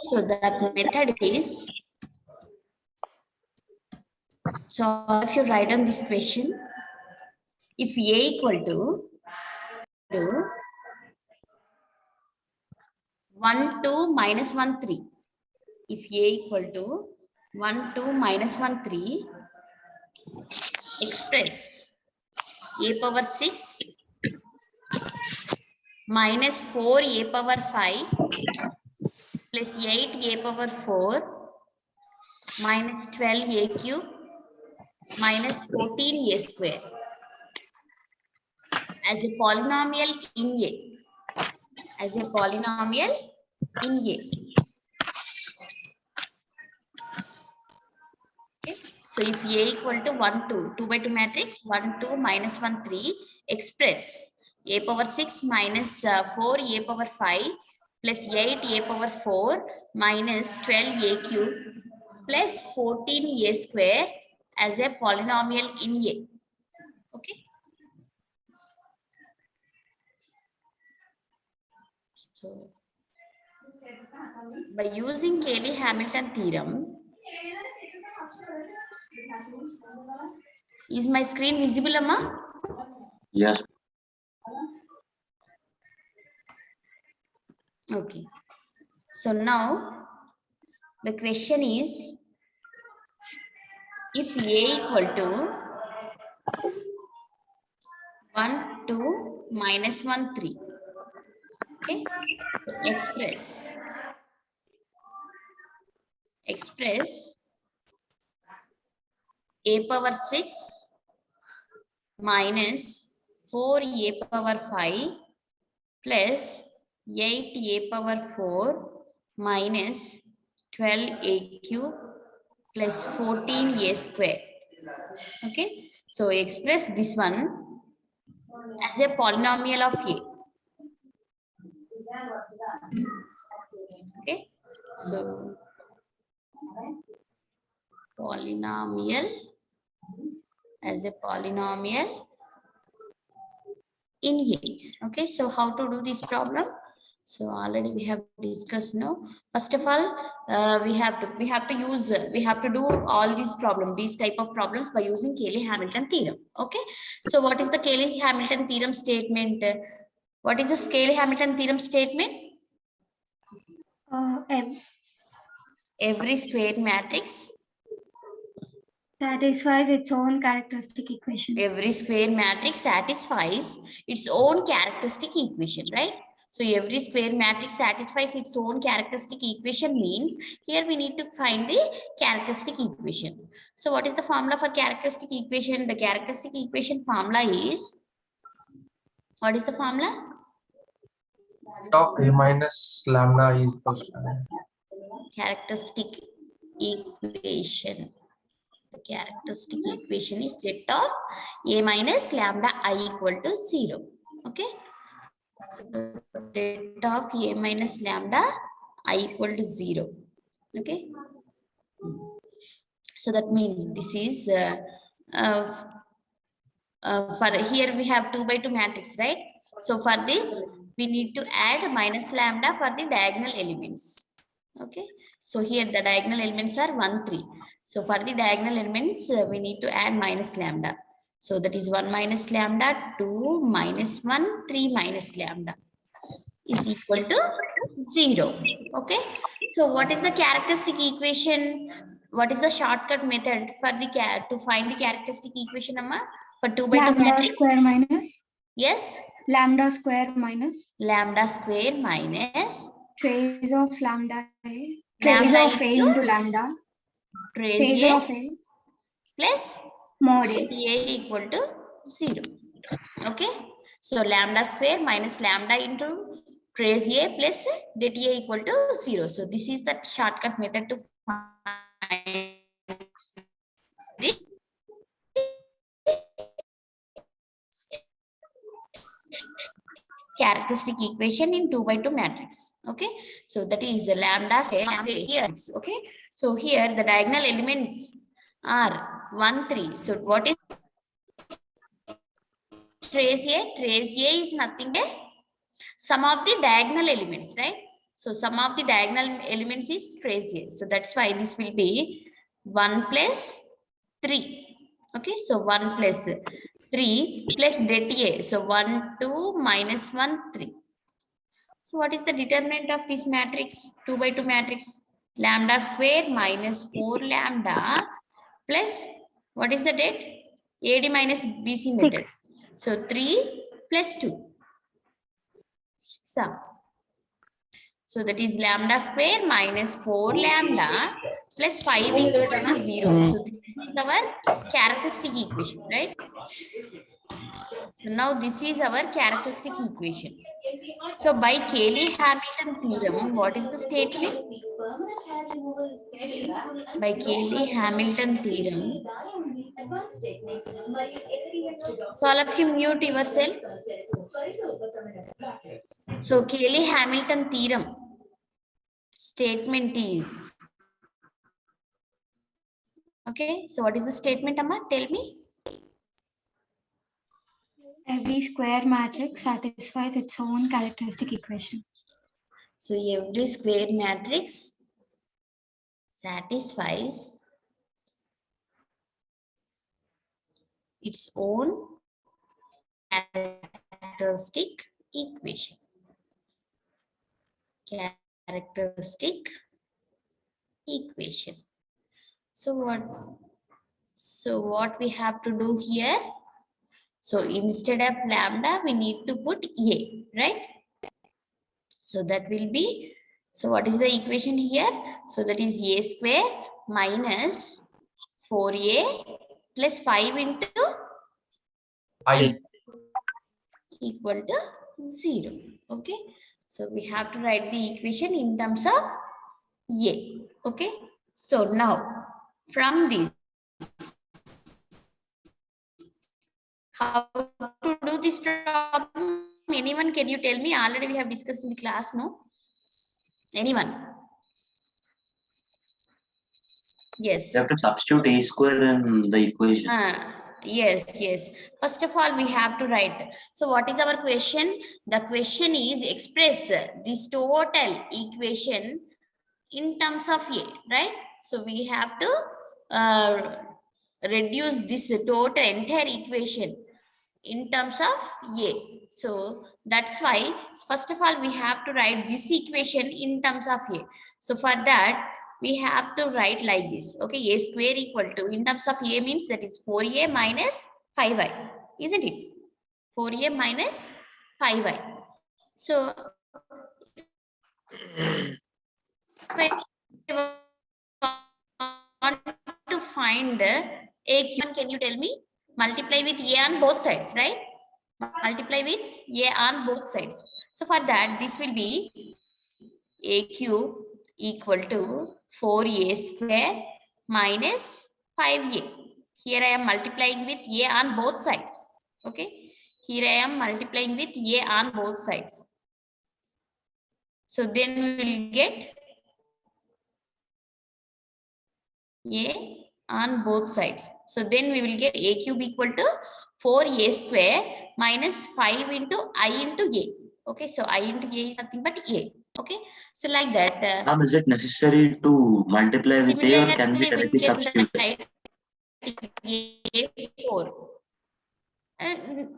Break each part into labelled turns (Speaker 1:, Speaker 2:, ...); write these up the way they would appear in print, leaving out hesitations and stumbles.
Speaker 1: So that method is, so if you write down this question, if A equal to 1, 2, minus 1, 3. If A equal to 1, 2, minus 1, 3, express A power 6 minus 4 A power 5 plus 8 A power 4 minus 12 A cube minus 14 A square as a polynomial in A. As a polynomial in A. Okay. So if A equal to 1, 2, 2 by 2 matrix, 1, 2, minus 1, 3, express A power 6 minus 4 A power 5 plus 8 A power 4 minus 12 A cube plus 14 A square as a polynomial in A. Okay. So by using Cayley Hamilton theorem, is my screen visible, Amma?
Speaker 2: Yes.
Speaker 1: Okay. So now the question is, if A equal to 1, 2, minus 1, 3. Okay. Express A power 6 minus 4 A power 5 plus 8 A power 4 minus 12 A cube plus 14 A square. Okay. So express this one as a polynomial of A. Okay. So polynomial as a polynomial in A. Okay. So how to do this problem? So already we have discussed. No, first of all, we have to do all these type of problems by using Cayley Hamilton theorem. Okay. So what is the Cayley Hamilton theorem statement? What is the Cayley Hamilton theorem statement? Every square matrix
Speaker 3: satisfies its own characteristic equation.
Speaker 1: Every square matrix satisfies its own characteristic equation, right? So every square matrix satisfies its own characteristic equation means here we need to find the characteristic equation. So what is the formula for characteristic equation? The characteristic equation formula is, what is the formula?
Speaker 2: Of A minus lambda is equals to
Speaker 1: Characteristic equation. The characteristic equation is that of A minus lambda I equal to 0. Okay. So that of A minus lambda I equal to 0. Okay. So that means this is for here we have 2 by 2 matrix, right? So for this we need to add minus lambda for the diagonal elements. Okay. So here the diagonal elements are 1, 3. So for the diagonal elements, we need to add minus lambda. So that is 1 minus lambda, 2 minus 1, 3 minus lambda is equal to 0. Okay. So what is the characteristic equation? What is the shortcut method for the to find the characteristic equation, Amma? For 2 by 2
Speaker 3: lambda
Speaker 1: matrix?
Speaker 3: Square minus.
Speaker 1: Yes.
Speaker 3: Lambda square minus.
Speaker 1: Lambda square minus.
Speaker 3: Trace of lambda A.
Speaker 1: Trace
Speaker 3: of A into lambda.
Speaker 1: Trace
Speaker 3: A of A.
Speaker 1: Plus
Speaker 3: mod
Speaker 1: A equal to 0. Okay. So lambda square minus lambda into trace A plus det A equal to 0. So this is the shortcut method to find the characteristic equation in 2 by 2 matrix. Okay. So that is lambda square lambda here. Okay. So here the diagonal elements are 1, 3. So what is trace A? Trace A is nothing but sum of the diagonal elements, right? So sum of the diagonal elements is trace A. So that's why this will be 1 plus 3. Okay, so 1 plus 3 plus det A. So 1, 2 minus 1, 3. So what is the determinant of this matrix? 2 by 2 matrix. Lambda square minus 4 lambda plus what is the det? AD minus BC method. So 3 plus 2. Sum. So that is lambda square minus 4 lambda plus 5 equal to 0. So this is our characteristic equation, right? So now this is our characteristic equation. So by Cayley Hamilton theorem, what is the statement? By Cayley Hamilton theorem. So all of you mute yourself. So Cayley Hamilton theorem statement is, okay, so what is the statement, Amma? Tell me.
Speaker 3: Every square matrix satisfies its own characteristic equation.
Speaker 1: So every square matrix satisfies its own characteristic equation. Characteristic equation. So what we have to do here? So instead of lambda, we need to put A, right? So that will be, so what is the equation here? So that is A square minus 4A plus 5 into
Speaker 2: I.
Speaker 1: equal to 0. Okay. So we have to write the equation in terms of A. Okay. So now from this, how to do this problem? Anyone, can you tell me? Already we have discussed in the class, no? Anyone? Yes.
Speaker 4: You have to substitute A square in the equation.
Speaker 1: Yes. First of all, we have to write. So what is our question? The question is express this total equation in terms of A, right? So we have to reduce this total entire equation in terms of A. So that's why, first of all, we have to write this equation in terms of A. So for that, we have to write like this. Okay, A square equal to, in terms of A means that is 4A minus 5I, isn't it? 4A minus 5I. So if I want to find AQ, can you tell me? Multiply with A on both sides, right? Multiply with A on both sides. So for that, this will be A cube equal to 4A square minus 5A. Here I am multiplying with A on both sides. Okay. Here I am multiplying with A on both sides. So then we will get A on both sides. So then we will get A cube equal to 4A square minus 5 into I into A. Okay, so I into A is nothing but A. Okay, so like that.
Speaker 4: Ma'am, is it necessary to multiply with A or can we directly substitute?
Speaker 1: A4.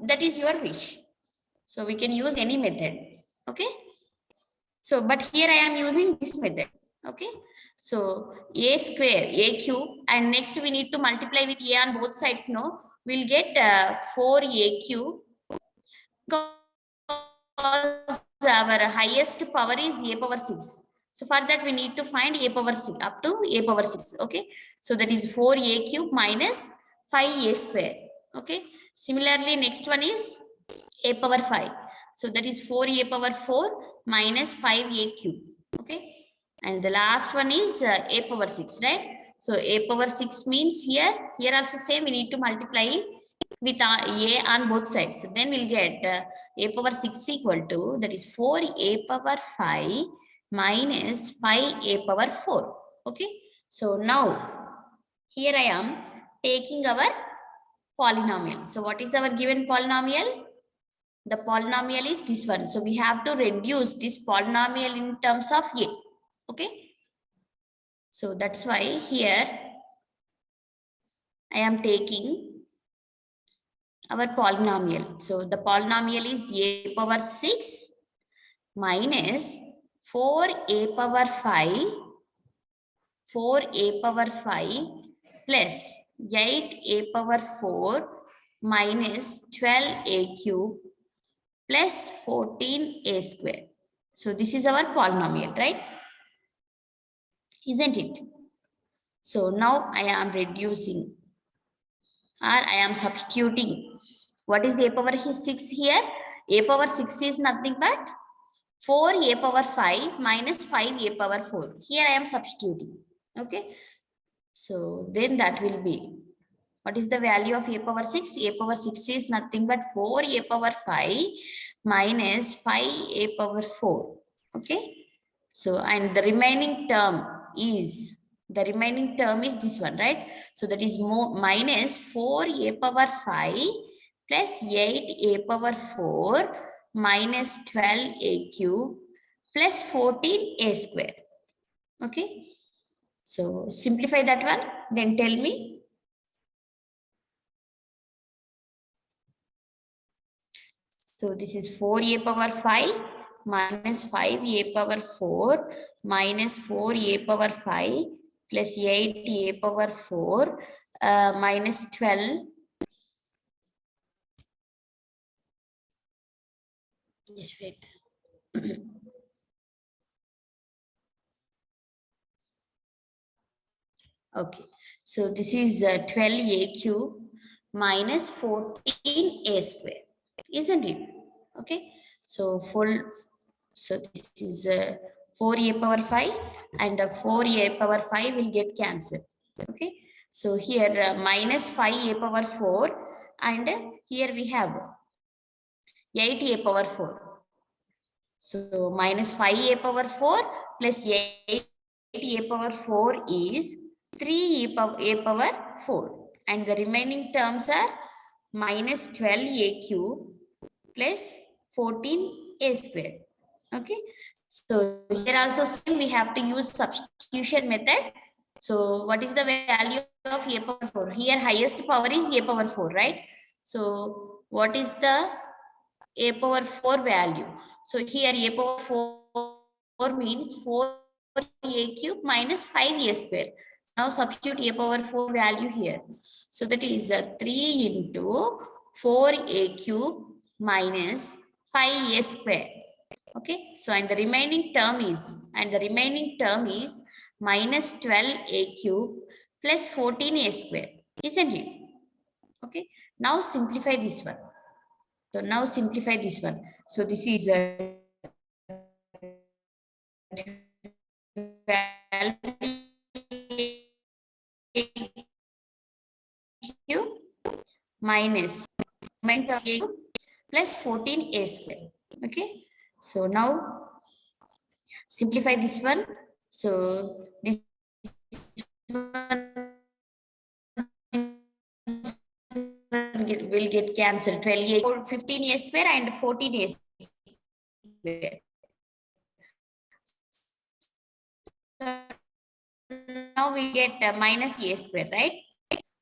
Speaker 1: That is your wish. So we can use any method. Okay. So, but here I am using this method. Okay. So A square, A cube, and next we need to multiply with A on both sides. No, we'll get 4A cube. Because our highest power is A power 6. So for that we need to find A power 6 up to A power 6. Okay. So that is 4A cube minus 5A square. Okay. Similarly, next one is A power 5. So that is 4A power 4 minus 5A cube. Okay. And the last one is A power 6, right? So A power 6 means here also same, we need to multiply with A on both sides. So then we'll get A power 6 equal to, that is 4A power 5 minus 5A power 4. Okay. So now here I am taking our polynomial. So what is our given polynomial? The polynomial is this one. So we have to reduce this polynomial in terms of a. Okay. So that's why here I am taking our polynomial. So the polynomial is a power 6 minus 4a power 5, 4a power 5 plus 8a power 4 minus 12a cube plus 14a square. So this is our polynomial, right? Isn't it? So now I am reducing, or I am substituting. What is a power 6 here? A power 6 is nothing but 4a power 5 minus 5a power 4. Here I am substituting. Okay. So then that will be, what is the value of a power 6? A power 6 is nothing but 4a power 5 minus 5a power 4. Okay. So, and the remaining term is this one, right? So that is minus 4a power 5 plus 8a power 4 minus 12a cube plus 14a square. Okay. So simplify that one, then tell me. So this is 4a power 5 minus 5a power 4 minus 4a power 5 plus 8a power 4 minus 12. Just wait. Okay, so this is 12a cube minus 14a square, isn't it? Okay, so this is 4a power 5 and 4a power 5 will get cancelled. Okay, so here minus 5a power 4 and here we have 8a power 4. So minus 5a power 4 plus 8a power 4 is 3a power 4, and the remaining terms are minus 12a cube plus 14a square. Okay, so here also same, we have to use substitution method. So what is the value of a power 4? Here highest power is a power 4, right? So what is the a power 4 value? So here a power 4 means 4a cube minus 5a square. Now substitute a power 4 value here. So that is 3 into 4a cube minus 5a square. Okay, so and the remaining term is minus 12a cube plus 14a square, isn't it? Okay, now simplify this one. So now simplify this one. So this is 12a cube minus plus 14a square. Okay, so now simplify this one. So this will get cancelled. 12a, 15a square and 14a square. So now we get minus a square, right?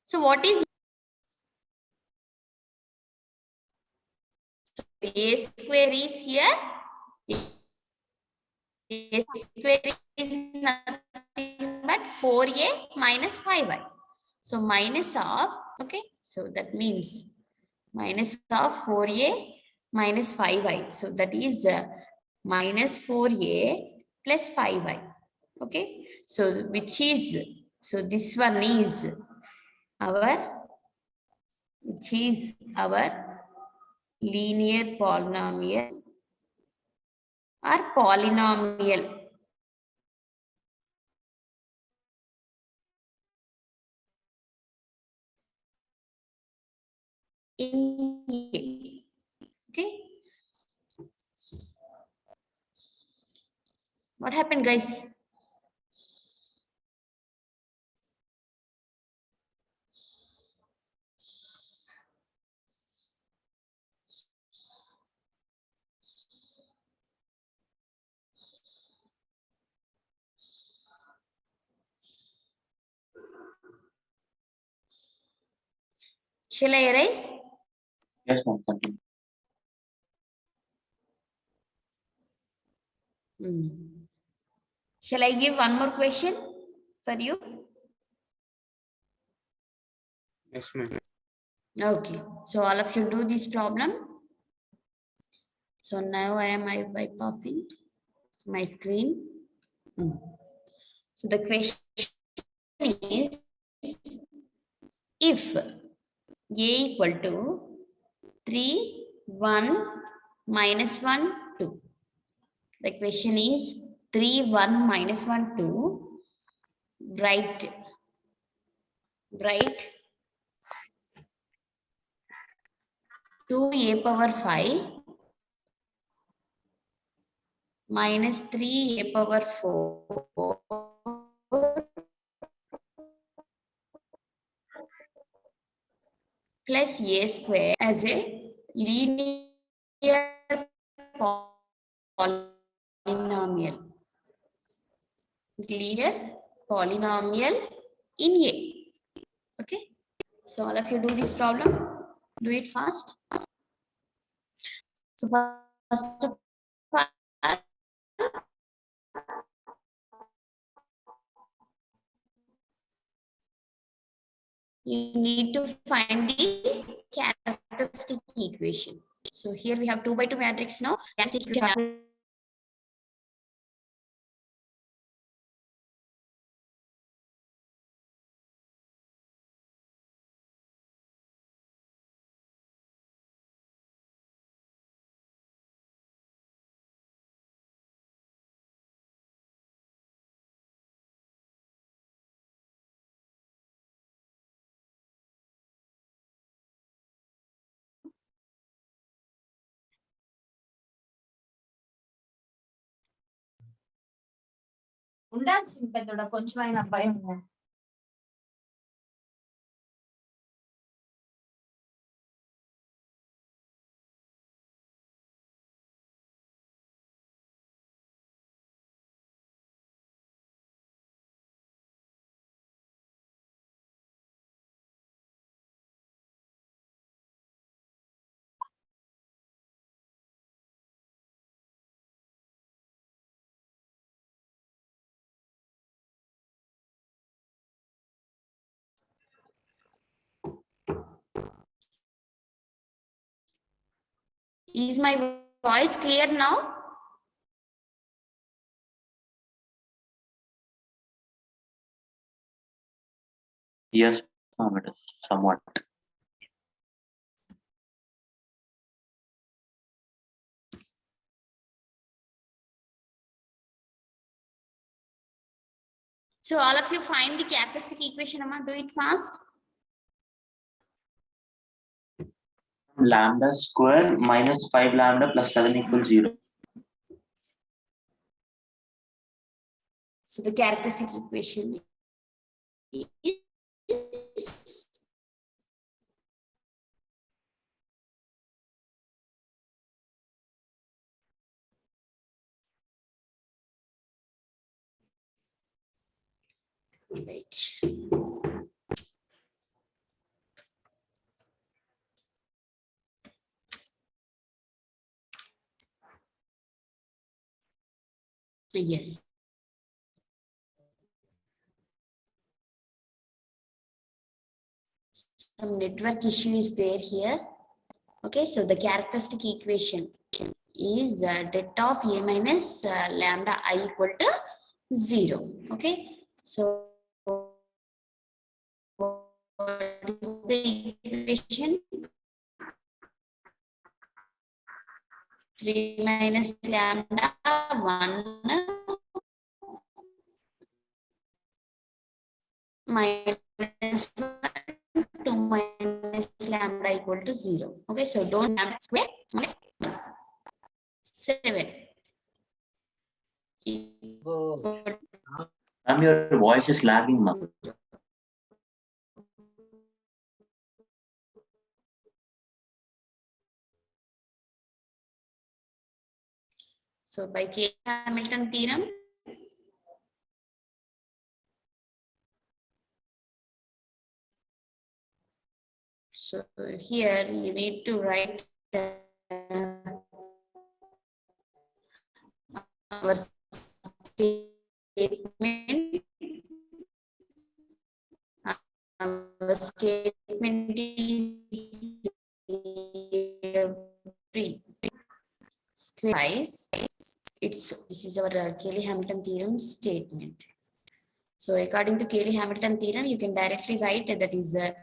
Speaker 1: So what is a square is here? A square is nothing but 4a minus 5y. So minus of, okay, so that means minus of 4a minus 5y. So that is minus 4a plus 5y. Okay, so which is, so this one is our, linear polynomial or polynomial. Okay, what happened, guys? Shall I erase?
Speaker 4: Yes, ma'am. Continue.
Speaker 1: Shall I give one more question for you?
Speaker 2: Yes, ma'am.
Speaker 1: Okay, so all of you do this problem. So now I am wipe offing my screen. So the question is, if A equal to 3, 1, minus 1, 2. The question is 3, 1, minus 1, 2. Write 2a power 5 minus 3a power 4 plus a square as a linear polynomial. Linear polynomial in A. Okay. So all of you do this problem. Do it fast. So first of all, you need to find the characteristic equation. So here we have 2 by 2 matrix now. Characteristic equation.
Speaker 5: ఉండాల్సింది పెద్దోడా కొంచెమైనా భయం.
Speaker 1: Is my voice clear now?
Speaker 4: Yes, ma'am. It is somewhat.
Speaker 1: So all of you find the characteristic equation. I'm going to do it fast.
Speaker 4: Lambda square minus 5 lambda plus 7 equals 0.
Speaker 1: So the characteristic equation is wait. Yes. Some network issue is there here. Okay, so the characteristic equation is det of A minus lambda I equal to 0. Okay, so what is the equation? 3 minus lambda 1 minus 1, 2 minus lambda equal to 0. Okay, so don't lambda square minus 1. 7.
Speaker 4: Ma'am, your voice is lagging, ma'am.
Speaker 1: So by Cayley Hamilton theorem, So here you need to write our statement. Our statement is squares. This is our Cayley Hamilton theorem statement. So according to Cayley Hamilton theorem, you can directly write that is a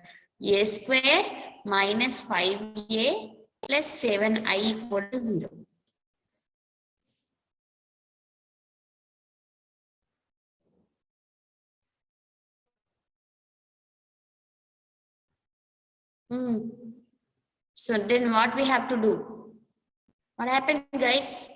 Speaker 1: square minus 5a plus 7i equal to 0. So then what we have to do? What happened, guys?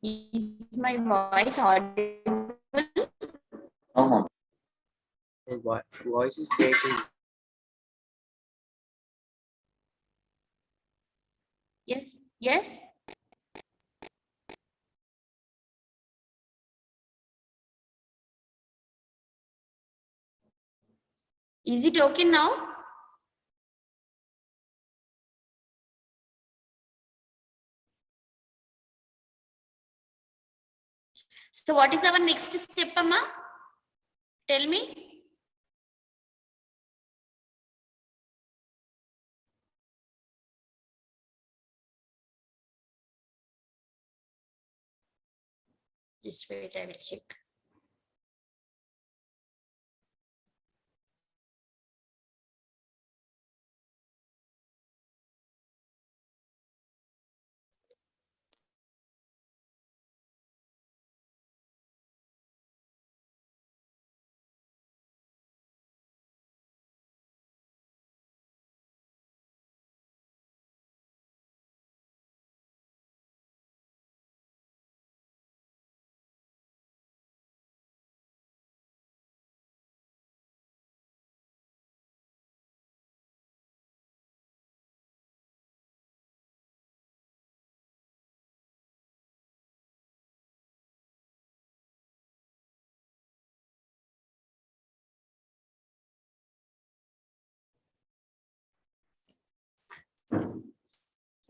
Speaker 1: Is my voice audible?
Speaker 4: No, ma'am.
Speaker 2: The voice is breaking.
Speaker 1: Yes. Yes. Is it okay now? So what is our next step, Amma? Tell me. Just wait, I will check.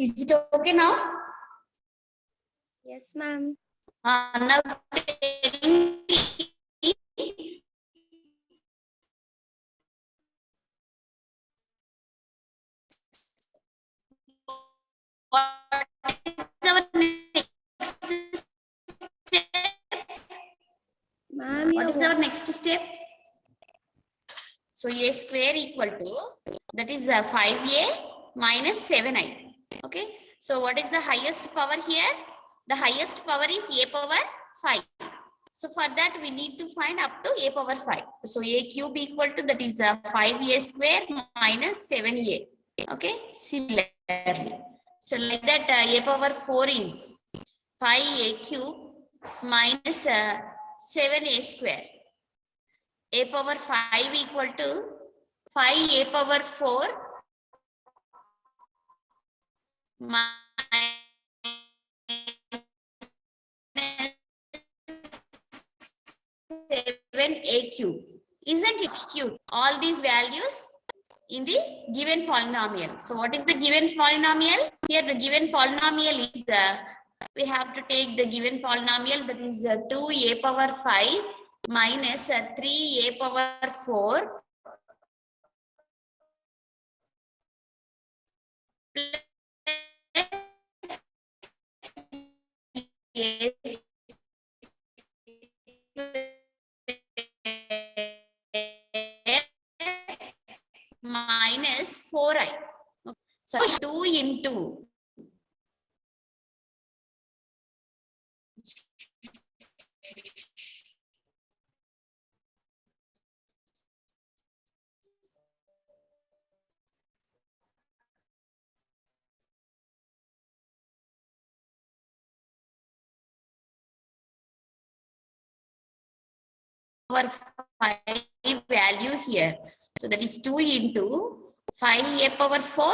Speaker 1: Is it okay now?
Speaker 6: Yes, ma'am.
Speaker 1: Now tell me. What is our next step?
Speaker 6: Ma'am,
Speaker 1: What is our next step? So a square equal to, that is 5a minus 7i. Okay. So what is the highest power here? The highest power is a power 5. So for that we need to find up to a power 5. So a cube equal to, that is 5a square minus 7a. Okay. Similarly. So like that a power 4 is 5a cube minus 7a square. A power 5 equal to 5a power 4 minus 7a cube. Isn't it cute? All these values in the given polynomial. So what is the given polynomial? Here the given polynomial is, we have to take the given polynomial, that is 2a power 5 minus 3a power 4 plus minus 4i. So 2 into power 5 value here. So that is 2 into 5a power 4.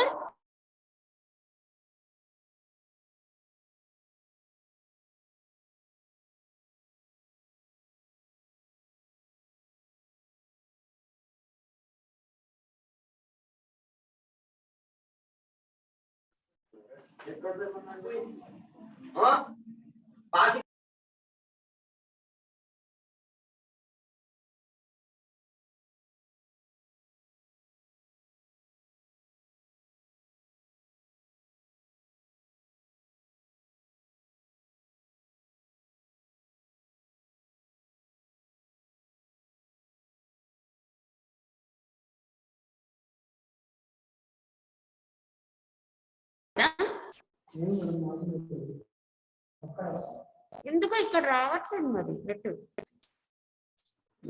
Speaker 1: ఎందుకో ఇక్కడ రావట్లేదు మరి net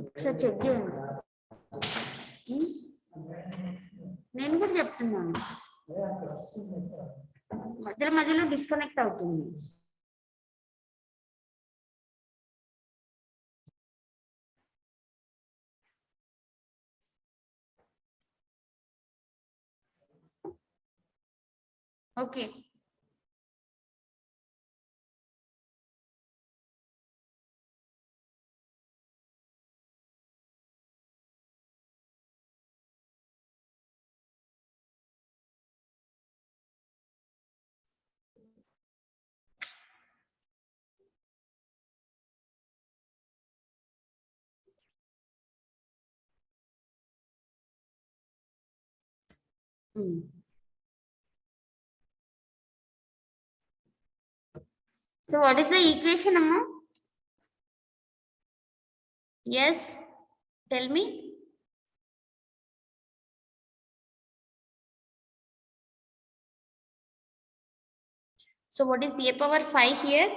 Speaker 1: ఒకసారి check చేయండి. నేను కూడా చెప్తున్నాను మధ్యలో మధ్యలో డిస్కనెక్ట్ అవుతుంది. Okay So what is the equation, Amma? Yes, tell me. So what is a power 5 here?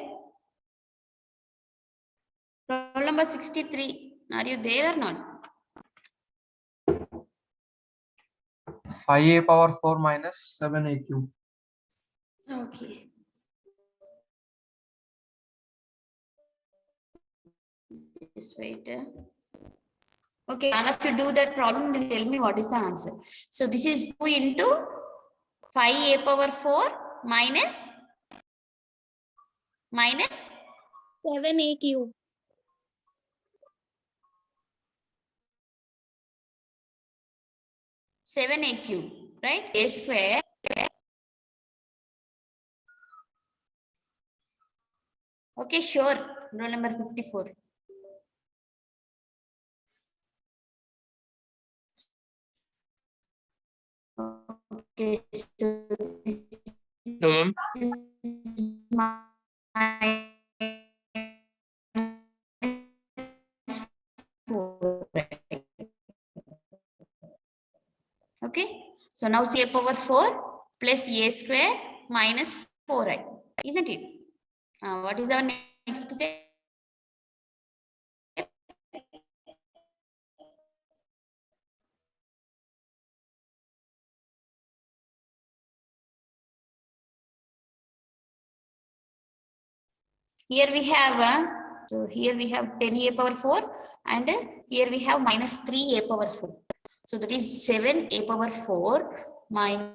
Speaker 1: Problem number 63. Are you there or not?
Speaker 2: 5a power 4 minus 7a cube.
Speaker 1: Okay. Just wait. Okay, all of you do that problem, then tell me what is the answer. So this is 2 into 5a power 4 minus
Speaker 6: 7a cube.
Speaker 1: 7a cube, right? A square. Okay, sure. Roll number 54. Okay, so this
Speaker 7: No, ma'am.
Speaker 1: is my okay, so now c power 4 plus a square minus 4i, isn't it? What is our next step? Here we have so here we have 10a power 4 and here we have minus 3a power 4. So that is 7a power 4 minus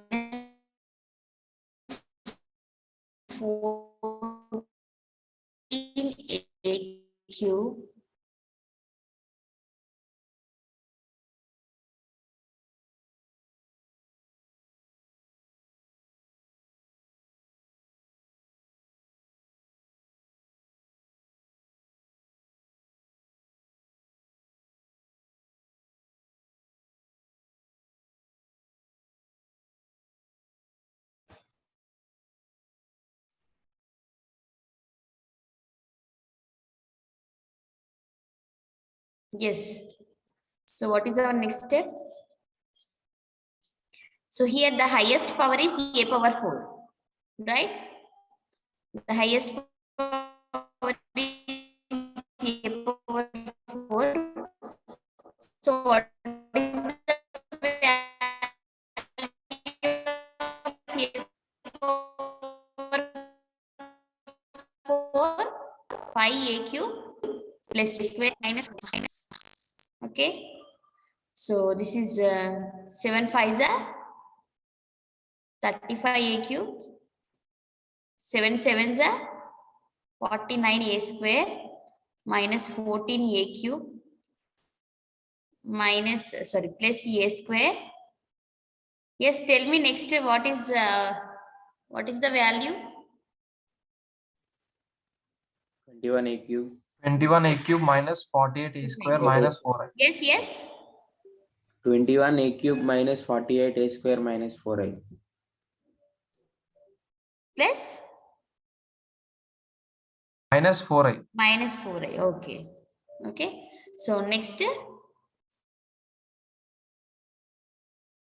Speaker 1: 14a cube yes. So what is our next step? So here the highest power is a power 4, right? The highest power is a power 4. So what is the value of a power 4? 5a cube plus a square minus So this is 7 5s are 35 a cube. 7 7s are 49 a square minus 14 a cube minus plus a square. Yes, tell me next what is the value?
Speaker 7: 21 a cube.
Speaker 2: 21 a cube minus 48 a square minus 4i.
Speaker 1: Yes.
Speaker 7: 21 a cube minus 48 a square minus 4i.
Speaker 1: Plus
Speaker 2: Minus 4i.
Speaker 1: minus 4i. Okay. So next.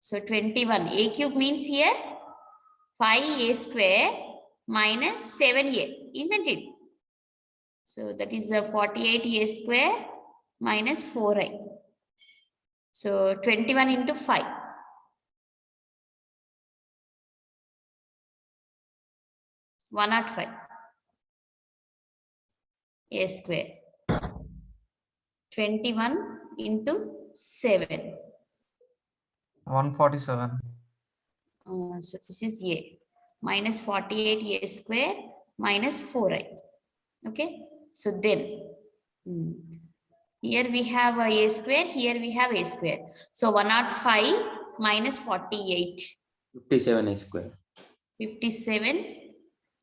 Speaker 1: So 21 a cube means here 5a square minus 7a, isn't it? So that is 48a square minus 4i. So 21 into 5. 105 a square. 21 into 7.
Speaker 2: 147.
Speaker 1: So this is a minus 48 a square minus 4i. Okay. So then here we have a square, here we have a square. So 105 minus 48.
Speaker 7: 57 a square.
Speaker 1: 57.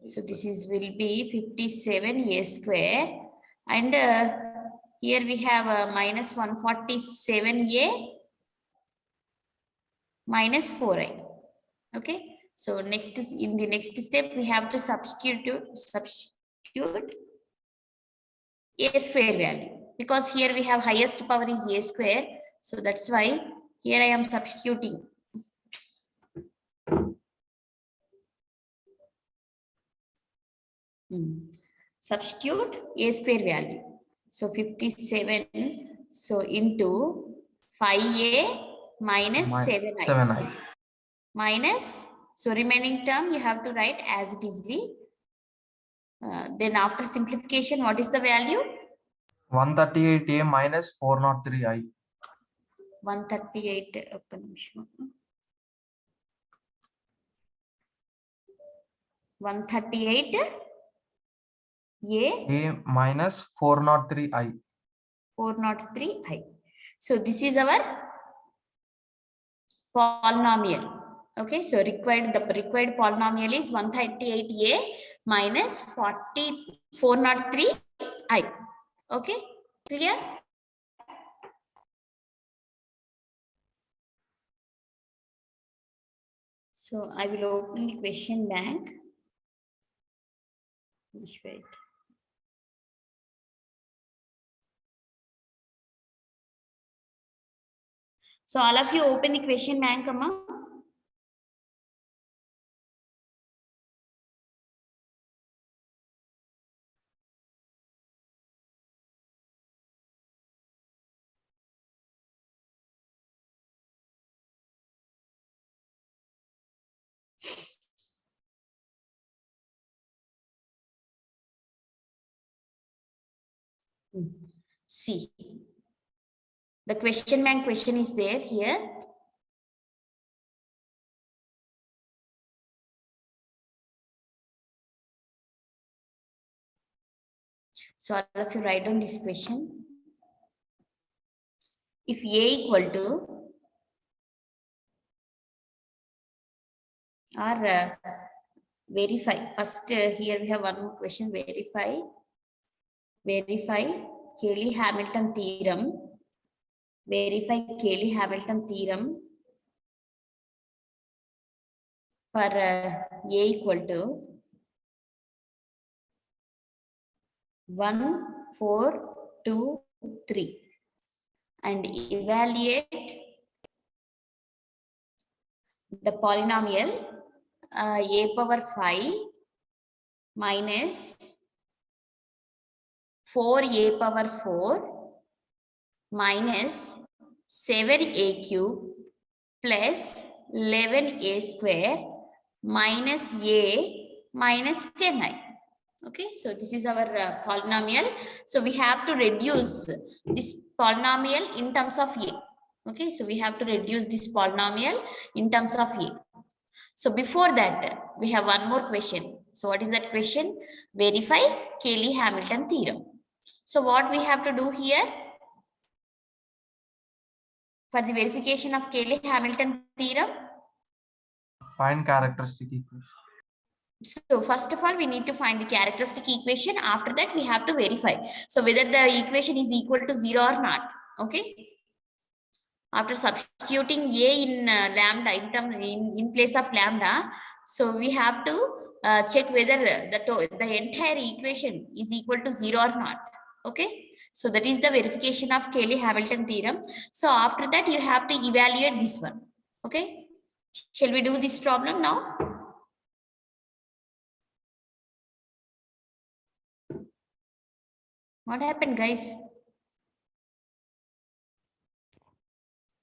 Speaker 1: So this is will be 57 a square. And here we have minus 147a minus 4i. Okay. So next is in the next step we have to substitute a square value, because here we have highest power is a square. So that's why here I am substituting. Substitute a square value. So 57. So into 5a minus 7i.
Speaker 2: 7i.
Speaker 1: Minus, so remaining term you have to write as it is. Then after simplification, what is the value?
Speaker 2: 138a minus 403i.
Speaker 1: 138. Okay, 138
Speaker 2: a minus 403i.
Speaker 1: 403i. So this is our polynomial. Okay, so the required polynomial is 138a minus 403i. Okay, clear? So I will open the question bank. Just wait. So all of you open the question bank, Amma. See, the question bank question is there here. So all of you write down this question. If A equal to or verify. First here we have one more question. Verify Cayley Hamilton theorem. Verify Cayley Hamilton theorem for A equal to 1, 4, 2, 3 and evaluate the polynomial a power 5 minus 4a power 4 minus 7a cube plus 11a square minus a minus 10i. Okay, so this is our polynomial. So we have to reduce this polynomial in terms of a. Okay, so we have to reduce this polynomial in terms of A. So before that, we have one more question. So what is that question? Verify Cayley Hamilton theorem. So what we have to do here? For the verification of Cayley Hamilton theorem,
Speaker 2: Find characteristic equation.
Speaker 1: so first of all, we need to find the characteristic equation. After that, we have to verify. So whether the equation is equal to 0 or not. Okay. After substituting A in lambda in place of lambda, so we have to check whether the entire equation is equal to 0 or not. Okay. So that is the verification of Cayley Hamilton theorem. So after that, you have to evaluate this one. Okay. Shall we do this problem now? What happened, guys?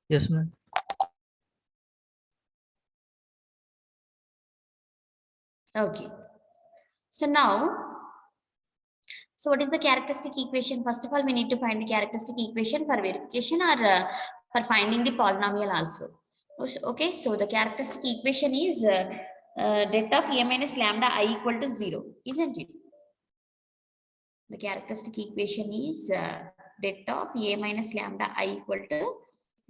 Speaker 8: Yes, ma'am.
Speaker 1: Okay. So now, so what is the characteristic equation? First of all, we need to find the characteristic equation for verification or for finding the polynomial also. Okay, so the characteristic equation is det of A minus lambda I equal to 0, isn't it? The characteristic equation is det of A minus lambda I equal to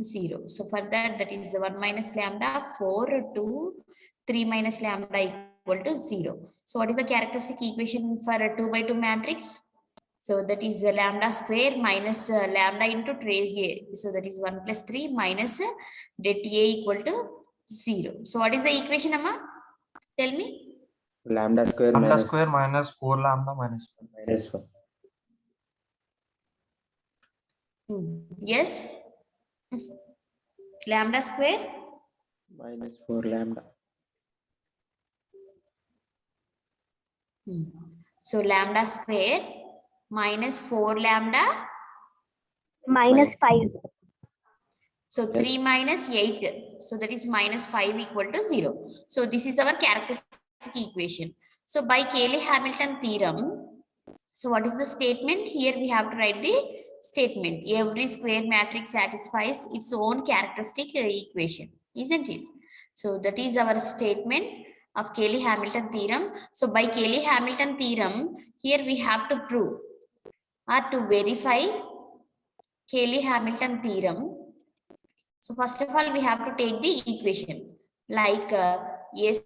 Speaker 1: 0. So for that is 1 minus lambda, 4, 2, 3 minus lambda equal to 0. So what is the characteristic equation for a 2 by 2 matrix? So that is lambda square minus lambda into trace A. So that is 1 plus 3 minus det A equal to 0. So what is the equation, Amma? Tell me.
Speaker 7: Lambda square
Speaker 2: Lambda
Speaker 7: minus
Speaker 2: square minus 4 lambda minus 1.
Speaker 7: minus 1.
Speaker 1: Yes. Lambda square
Speaker 7: Minus 4 lambda.
Speaker 1: So lambda square minus 4 lambda
Speaker 6: minus 5.
Speaker 1: So 3 minus 8. So that is minus 5 equal to 0. So this is our characteristic equation. So by Cayley Hamilton theorem, so what is the statement? Here we have to write the statement. Every square matrix satisfies its own characteristic equation, isn't it? So that is our statement of Cayley Hamilton theorem. So by Cayley Hamilton theorem, here we have to prove or to verify Cayley Hamilton theorem. So first of all, we have to take the equation like a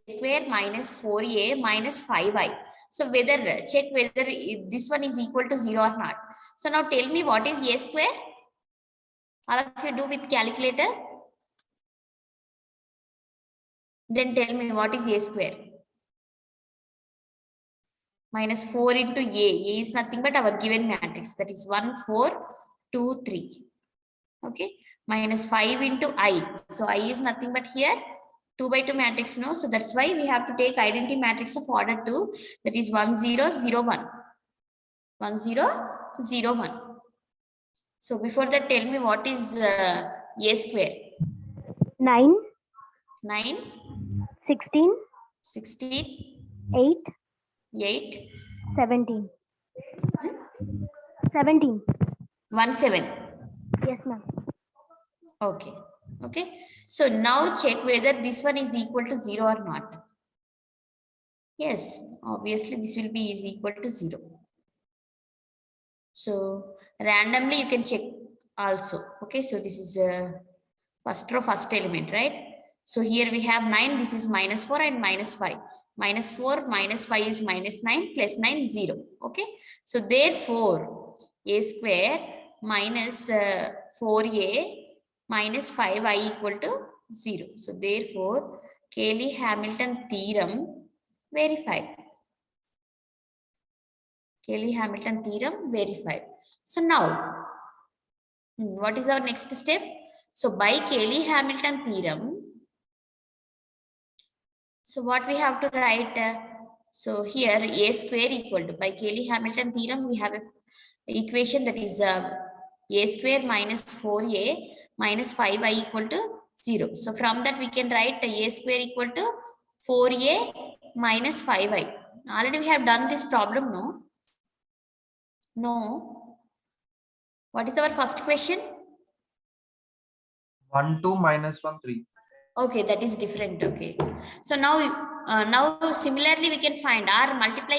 Speaker 1: square minus 4a minus 5i. So check whether this one is equal to 0 or not. So now tell me what is a square? All of you do with calculator. Then tell me what is a square. Minus 4 into a. A is nothing but our given matrix. That is 1, 4, 2, 3. Okay. Minus 5 into I. So I is nothing but here 2 by 2 matrix, no? So that's why we have to take identity matrix of order 2. That is 1, 0, 0, 1. 1, 0, 0, 1. So before that, tell me what is a square?
Speaker 6: 9,
Speaker 1: 9,
Speaker 6: 16,
Speaker 1: 16,
Speaker 6: 8,
Speaker 1: 8,
Speaker 6: 17. 17.
Speaker 1: 1, 7.
Speaker 6: Yes, ma'am.
Speaker 1: Okay. Okay. So now check whether this one is equal to 0 or not. Yes, obviously this will be is equal to 0. So randomly you can check also. Okay, so this is first row, first element, right? So here we have 9, this is minus 4 and minus 5. Minus 4 minus 5 is minus 9 plus 9, 0. Okay, so therefore a square minus 4a minus 5i equal to 0. So therefore Cayley Hamilton theorem verified. Cayley Hamilton theorem verified. So now, what is our next step? So by Cayley Hamilton theorem, so what we have to write? So here a square equal to, by Cayley Hamilton theorem, we have an equation that is a square minus 4a minus 5i equal to 0. So from that we can write a square equal to 4a minus 5i. Already we have done this problem, no? No. What is our first question?
Speaker 2: 1, 2, minus 1, 3.
Speaker 1: Okay, that is different. Okay. So now similarly we can find R multiply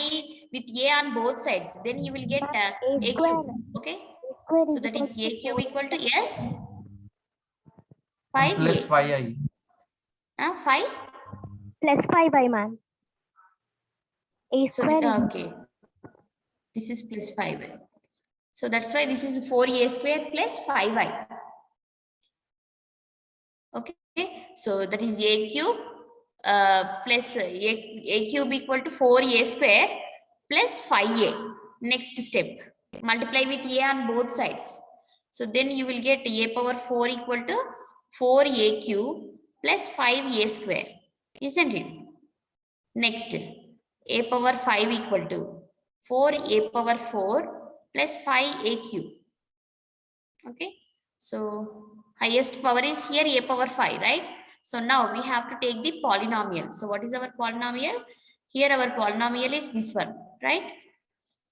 Speaker 1: with A on both sides. Then you will get A cube. Okay.
Speaker 6: Square
Speaker 1: So
Speaker 6: is
Speaker 1: that
Speaker 6: equal
Speaker 1: is
Speaker 6: to
Speaker 1: A cube
Speaker 6: 4.
Speaker 1: equal to yes.
Speaker 2: 1 plus
Speaker 1: 5A.
Speaker 2: 5i.
Speaker 1: 5.
Speaker 6: Plus 5i, ma'am. A
Speaker 1: So
Speaker 6: square is
Speaker 1: okay. This is plus 5i. So that's why this is 4a square plus 5i. Okay. So that is a cube plus a cube equal to 4a square plus 5a. Next step. Multiply with a on both sides. So then you will get a power 4 equal to 4a cube plus 5a square. Isn't it? Next. A power 5 equal to 4a power 4 plus 5a cube. Okay. So highest power is here a power 5, right? So now we have to take the polynomial. So what is our polynomial? Here our polynomial is this one, right?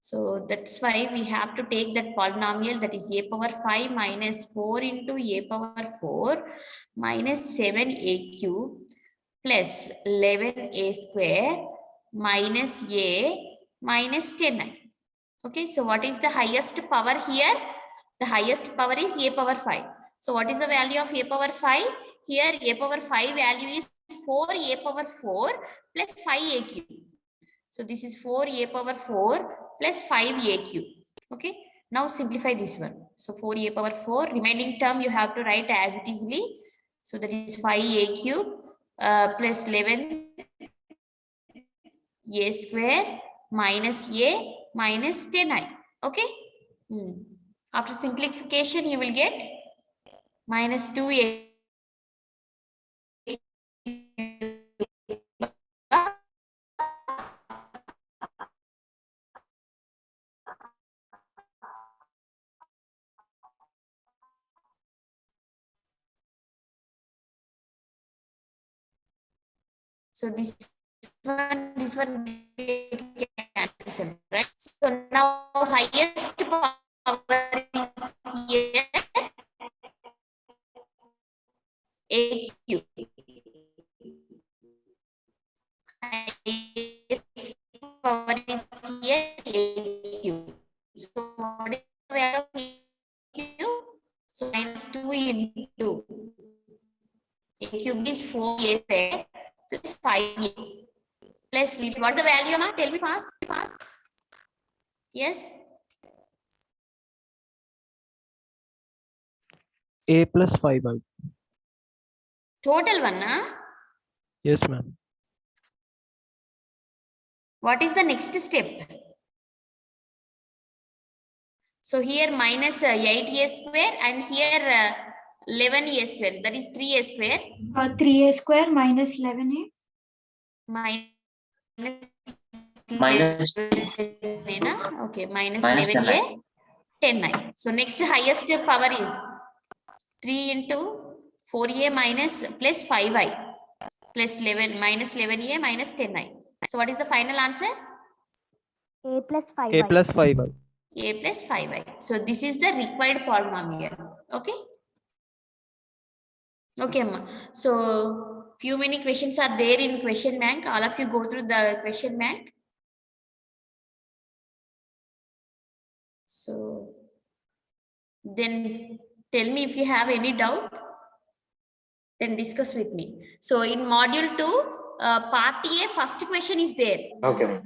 Speaker 1: So that's why we have to take that polynomial, that is a power 5 minus 4 into a power 4 minus 7a cube plus 11a square minus a minus 10i. Okay, so what is the highest power here? The highest power is a power 5. So what is the value of a power 5? Here a power 5 value is 4a power 4 plus 5a cube. So this is 4a power 4 plus 5a cube. Okay, now simplify this one. So 4a power 4, remaining term you have to write as it is. So that is 5a cube plus 11a square minus a minus 10i. Okay. After simplification, you will get minus 2a. So this one cancel, right? So now highest power is here a cube. Highest power is here a cube. So what is the value of a cube? So minus 2 into a cube is 4a square plus 5a plus what is the value, ma? Tell me fast. Yes.
Speaker 8: A plus 5i.
Speaker 1: Total one, na?
Speaker 8: Yes, ma'am.
Speaker 1: What is the next step? So here minus 8a square and here 11a square. That is 3a square.
Speaker 3: 3a square minus 11a.
Speaker 4: Minus
Speaker 1: Okay, minus
Speaker 4: minus
Speaker 1: 11a 10i. So next highest power is 3 into 4a minus plus 5i plus 11 minus 11a minus 10i. So what is the final answer?
Speaker 6: A plus 5i.
Speaker 8: A plus 5i.
Speaker 1: A plus 5i. So this is the required polynomial. Okay. Okay, ma. So few many questions are there in question bank. All of you go through the question bank. So then tell me if you have any doubt, then discuss with me. So in module 2, part A, first question is there.
Speaker 7: Okay.